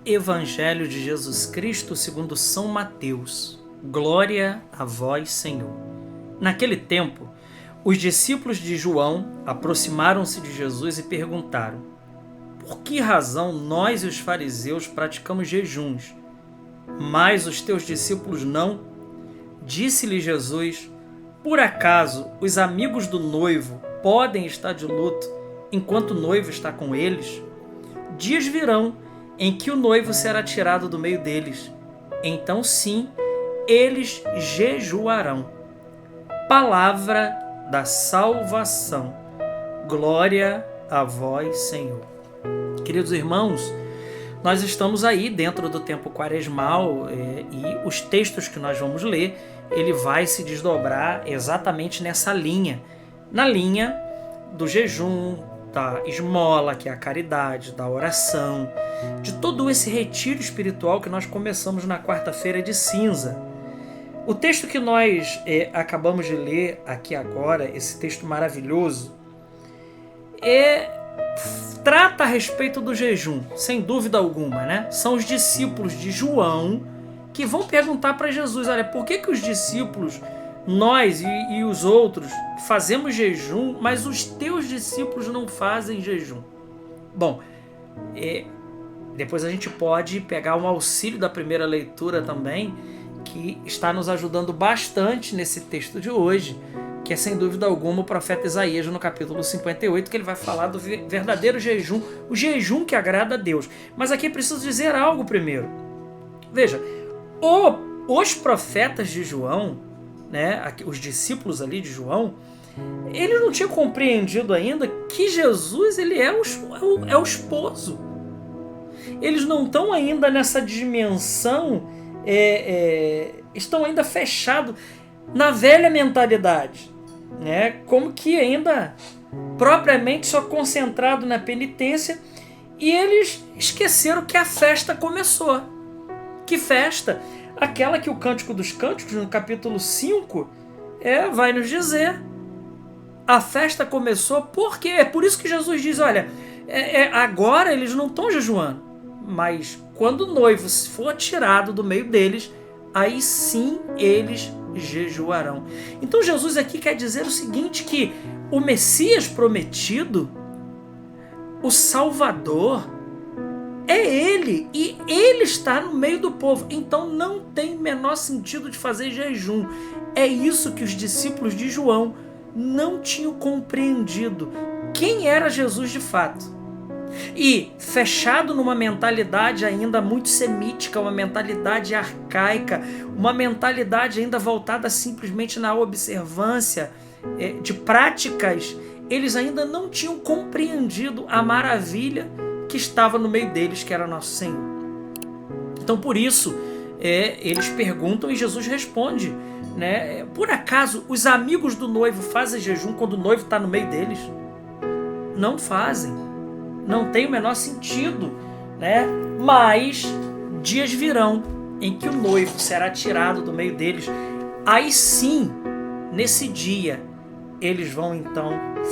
Evangelho de Jesus Cristo segundo São Mateus. Glória a vós, Senhor. Naquele tempo, os discípulos de João aproximaram-se de Jesus e perguntaram: por que razão nós e os fariseus praticamos jejuns, mas os teus discípulos não? Disse-lhe Jesus: por acaso os amigos do noivo podem estar de luto enquanto o noivo está com eles? Dias virão em que o noivo será tirado do meio deles. Então sim, eles jejuarão. Palavra da salvação. Glória a vós, Senhor. Queridos irmãos, nós estamos aí dentro do tempo quaresmal e os textos que nós vamos ler, ele vai se desdobrar exatamente nessa linha. Na linha do jejum, da esmola, que é a caridade, da oração, de todo esse retiro espiritual que nós começamos na quarta-feira de cinza. O texto que nós acabamos de ler aqui agora, esse texto maravilhoso, trata a respeito do jejum, sem dúvida alguma, né? São os discípulos de João que vão perguntar para Jesus: olha, por que os discípulos, nós e os outros, fazemos jejum, mas os teus discípulos não fazem jejum? Bom, depois a gente pode pegar um auxílio da primeira leitura também, que está nos ajudando bastante nesse texto de hoje, que é sem dúvida alguma o profeta Isaías no capítulo 58, que ele vai falar do verdadeiro jejum, o jejum que agrada a Deus. Mas aqui preciso dizer algo primeiro. Veja, os profetas de João, né, os discípulos ali de João, eles não tinham compreendido ainda que Jesus ele é o esposo. Eles não estão ainda nessa dimensão, estão ainda fechados na velha mentalidade, né? Como que ainda propriamente só concentrado na penitência, e eles esqueceram que a festa começou. Que festa? Aquela que o Cântico dos Cânticos, no capítulo 5, vai nos dizer. A festa começou porque é por isso que Jesus diz: olha, agora eles não estão jejuando, mas quando o noivo for tirado do meio deles, aí sim eles jejuarão. Então Jesus aqui quer dizer o seguinte, que o Messias prometido, o Salvador, é ele, e ele está no meio do povo. Então não tem menor sentido de fazer jejum. É isso que os discípulos de João não tinham compreendido. Quem era Jesus de fato? E fechado numa mentalidade ainda muito semítica, uma mentalidade arcaica, uma mentalidade ainda voltada simplesmente na observância de práticas, eles ainda não tinham compreendido a maravilha que estava no meio deles, que era nosso Senhor. Então por isso eles perguntam e Jesus responde, né? Por acaso os amigos do noivo fazem jejum quando o noivo está no meio deles? Não fazem. Não tem o menor sentido, né? Mas dias virão em que o noivo será tirado do meio deles. Aí sim, nesse dia, eles vão então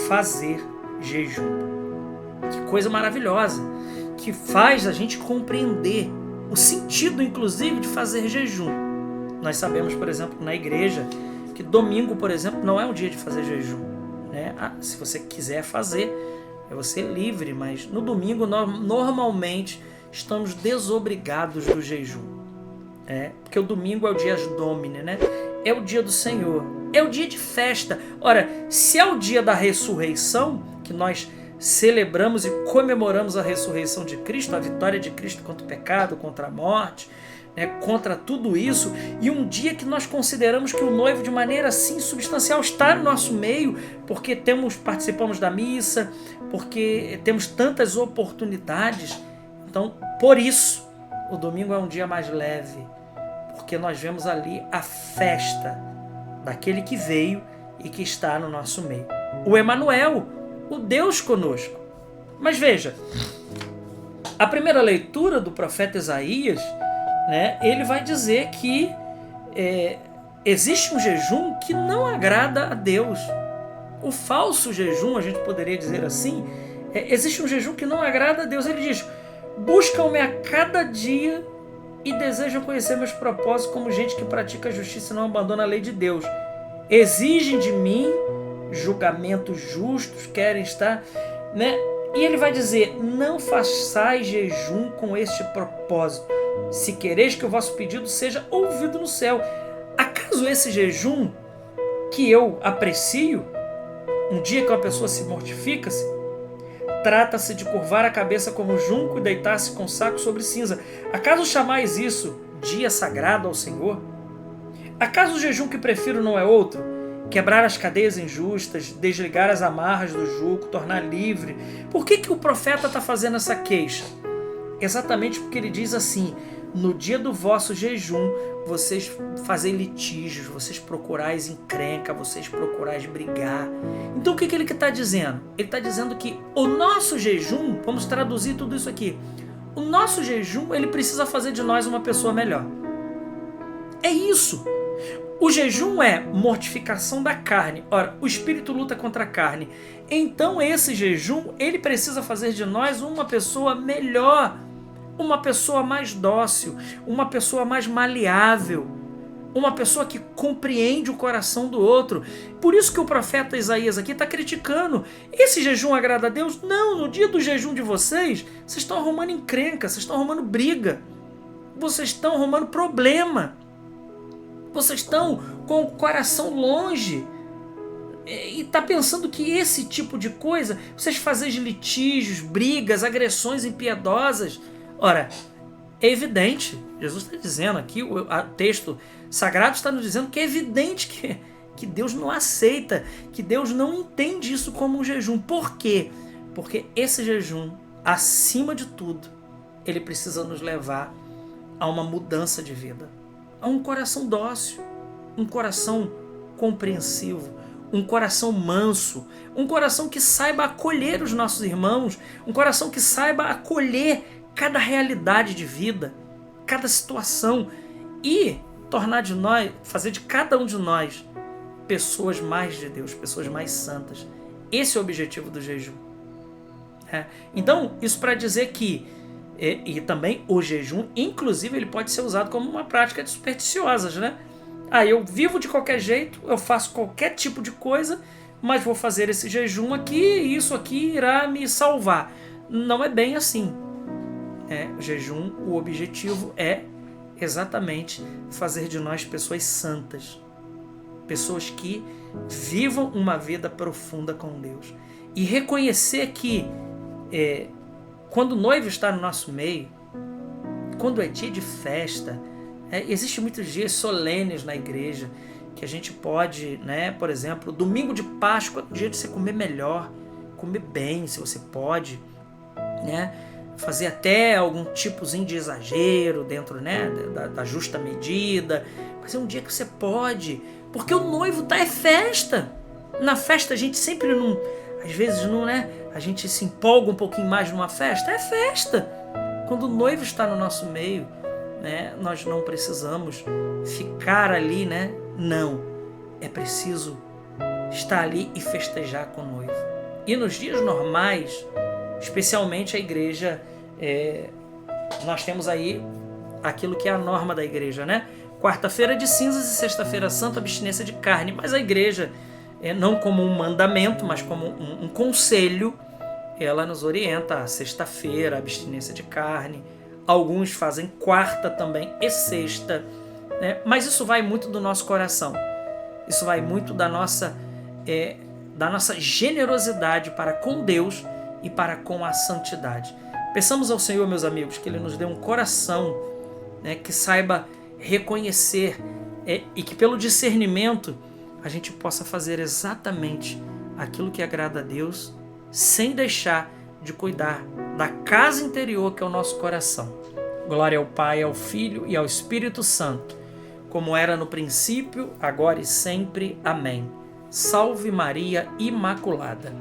fazer jejum. Que coisa maravilhosa, que faz a gente compreender o sentido, inclusive, de fazer jejum. Nós sabemos, por exemplo, na igreja, que domingo, por exemplo, não é um dia de fazer jejum, né? Se você quiser fazer, você livre, mas no domingo nós normalmente estamos desobrigados do jejum. Porque o domingo é o dia Domini, né? É o dia do Senhor, é o dia de festa. Ora, se é o dia da ressurreição, que nós celebramos e comemoramos a ressurreição de Cristo, a vitória de Cristo contra o pecado, contra a morte, né, contra tudo isso, e um dia que nós consideramos que o noivo de maneira assim substancial está no nosso meio, porque participamos da missa, porque temos tantas oportunidades. Então, por isso, o domingo é um dia mais leve, porque nós vemos ali a festa daquele que veio e que está no nosso meio. O Emanuel, o Deus conosco. Mas veja, a primeira leitura do profeta Isaías, né, ele vai dizer que existe um jejum que não agrada a Deus. O falso jejum, a gente poderia dizer assim, existe um jejum que não agrada a Deus. Ele diz: buscam-me a cada dia e desejam conhecer meus propósitos como gente que pratica a justiça e não abandona a lei de Deus. Exigem de mim julgamentos justos, querem estar, né? E ele vai dizer, não façais jejum com este propósito, se quereis que o vosso pedido seja ouvido no céu. Acaso esse jejum que eu aprecio, um dia que uma pessoa se mortifica-se, trata-se de curvar a cabeça como junco e deitar-se com saco sobre cinza. Acaso chamais isso dia sagrado ao Senhor? Acaso o jejum que prefiro não é outro? Quebrar as cadeias injustas, desligar as amarras do jugo, tornar livre. Por que o profeta está fazendo essa queixa? Exatamente porque ele diz assim, no dia do vosso jejum, vocês fazem litígios, vocês procurais encrenca, vocês procurais brigar. Então o que ele está dizendo? Ele está dizendo que o nosso jejum, vamos traduzir tudo isso aqui, o nosso jejum, ele precisa fazer de nós uma pessoa melhor. É isso. O jejum é mortificação da carne. Ora, o espírito luta contra a carne. Então esse jejum, ele precisa fazer de nós uma pessoa melhor, uma pessoa mais dócil, uma pessoa mais maleável, uma pessoa que compreende o coração do outro. Por isso que o profeta Isaías aqui está criticando. Esse jejum agrada a Deus? Não, no dia do jejum de vocês estão arrumando encrenca, vocês estão arrumando briga, vocês estão arrumando problema. Vocês estão com o coração longe e está pensando que esse tipo de coisa, vocês fazem litígios, brigas, agressões impiedosas. Ora, é evidente, Jesus está dizendo aqui, o texto sagrado está nos dizendo que é evidente que Deus não aceita, que Deus não entende isso como um jejum. Por quê? Porque esse jejum, acima de tudo, ele precisa nos levar a uma mudança de vida. A um coração dócil, um coração compreensivo, um coração manso, um coração que saiba acolher os nossos irmãos, um coração que saiba acolher cada realidade de vida, cada situação e tornar de nós, fazer de cada um de nós pessoas mais de Deus, pessoas mais santas. Esse é o objetivo do jejum. Então, isso para dizer que e também o jejum, inclusive, ele pode ser usado como uma prática de supersticiosas, né? Eu vivo de qualquer jeito, eu faço qualquer tipo de coisa, mas vou fazer esse jejum aqui e isso aqui irá me salvar. Não é bem assim. O jejum, o objetivo é exatamente fazer de nós pessoas santas, pessoas que vivam uma vida profunda com Deus e reconhecer que quando o noivo está no nosso meio, quando é dia de festa, existem muitos dias solenes na igreja que a gente pode, por exemplo, domingo de Páscoa é o dia de você comer melhor, comer bem, se você pode, fazer até algum tipozinho de exagero dentro da justa medida, mas é um dia que você pode, porque o noivo está é festa. Na festa a gente sempre não, às vezes não, a gente se empolga um pouquinho mais numa festa, é festa. Quando o noivo está no nosso meio, nós não precisamos ficar ali, não, é preciso estar ali e festejar com o noivo. E nos dias normais, especialmente a igreja, nós temos aí aquilo que é a norma da igreja, Quarta-feira de cinzas e sexta-feira santa, abstinência de carne, mas a igreja, não como um mandamento, mas como um conselho, ela nos orienta a sexta-feira, abstinência de carne. Alguns fazem quarta também e sexta, mas isso vai muito do nosso coração. Isso vai muito da nossa generosidade para com Deus e para com a santidade. Peçamos ao Senhor, meus amigos, que Ele nos dê um coração que saiba reconhecer e que pelo discernimento a gente possa fazer exatamente aquilo que agrada a Deus, sem deixar de cuidar da casa interior que é o nosso coração. Glória ao Pai, ao Filho e ao Espírito Santo, como era no princípio, agora e sempre. Amém. Salve Maria Imaculada.